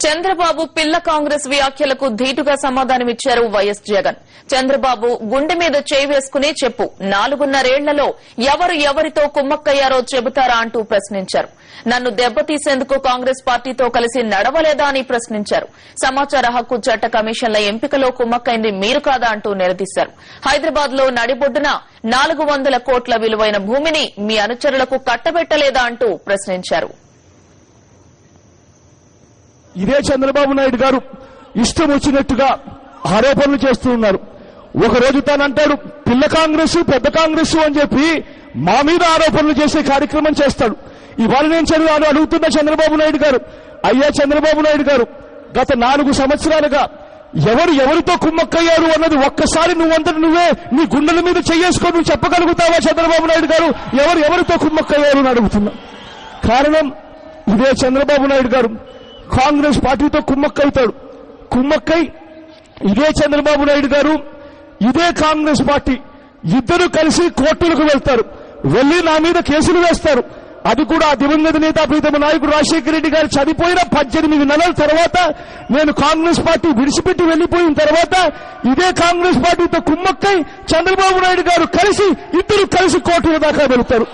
చంద్రబాబు పిల్ల కాంగ్రెస్ వ్యాఖ్యలకు ధీటుగా సమాధానమిచ్చారు వైఎస్ జగన్. చంద్రబాబు గుండె మీద చేయి వేసుకుని చెప్పు, 4.5 ఏళ్లలో ఎవరు ఎవరితో కుమ్మక్కయ్యారో చెబుతారా అంటూ ప్రశ్నించారు. నన్ను దెబ్బతీసేందుకు కాంగ్రెస్ పార్టీతో కలిసి నడవలేదా అని ప్రశ్నించారు. సమాచార హక్కు చట్ట కమిషన్ల ఎంపికలో కుమ్మక్కైంది మీరు కాదా అంటూ నిలదీశారు. హైదరాబాద్ లో నడిబొడ్డున 400 కోట్ల విలువైన భూమిని మీ అనుచరులకు కట్టబెట్టలేదా అంటూ ప్రశ్నించారు. ఇదే చంద్రబాబు నాయుడు గారు ఇష్టం వచ్చినట్టుగా ఆరోపణలు చేస్తూ ఉన్నారు. ఒకరోజు తానంటాడు పిల్ల కాంగ్రెస్ పెద్ద కాంగ్రెస్ అని చెప్పి మా మీద ఆరోపణలు చేసే కార్యక్రమం చేస్తాడు. ఇవాళ నేను అడుగుతున్న చంద్రబాబు నాయుడు గారు, అయ్యా చంద్రబాబు నాయుడు గారు, గత 4 సంవత్సరాలుగా ఎవరితో కుమ్మక్కయ్యారు అన్నది ఒక్కసారి నువ్వే నీ గుండెల మీద చేసుకొని నువ్వు చెప్పగలుగుతావా చంద్రబాబు నాయుడు గారు? ఎవరితో కుమ్మక్కయ్యారు అని అడుగుతున్నా. కారణం ఇదే చంద్రబాబు నాయుడు గారు కాంగ్రెస్ పార్టీతో కుమ్మక్కైతాడు. కుమ్మక్కై ఇదే చంద్రబాబు నాయుడు గారు ఇదే కాంగ్రెస్ పార్టీ ఇద్దరు కలిసి కోర్టులకు వెళ్తారు. వెళ్లి నా మీద కేసులు వేస్తారు. అది కూడా దివంగత నేత ప్రీతమ నాయకుడు రాజశేఖర రెడ్డి గారు చనిపోయిన 18 నెలల తర్వాత, నేను కాంగ్రెస్ పార్టీ విడిచిపెట్టి వెళ్లిపోయిన తర్వాత ఇదే కాంగ్రెస్ పార్టీతో కుమ్మక్కై చంద్రబాబు నాయుడు గారు ఇద్దరు కలిసి కోర్టుల దాకా వెళ్తారు.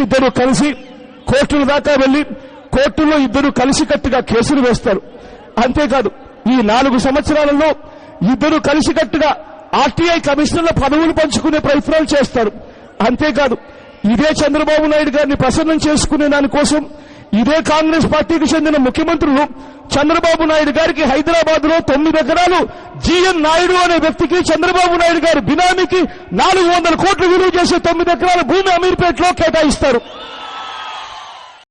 ఇద్దరు కలిసి కోర్టుల దాకా వెళ్లి కోర్టులో ఇద్దరు కలిసికట్టుగా కేసులు వేస్తారు. అంతేకాదు ఈ 4 సంవత్సరాలలో ఇద్దరు కలిసికట్టుగా ఆర్టీఐ కమిషనర్ల పదవులు పంచుకునే ప్రయత్నాలు చేస్తారు. అంతేకాదు ఇదే చంద్రబాబు నాయుడు గారిని ప్రసన్నం చేసుకునే దానికోసం ఇదే కాంగ్రెస్ పార్టీకి చెందిన ముఖ్యమంత్రులు చంద్రబాబు నాయుడు గారికి హైదరాబాద్ లో 9 ఎకరాలు జీఎన్ నాయుడు అనే వ్యక్తికి చంద్రబాబు నాయుడు గారి బినామీకి 400 కోట్లు విలువ చేసే 9 ఎకరాల భూమి అమీర్పేటలో కేటాయిస్తారు.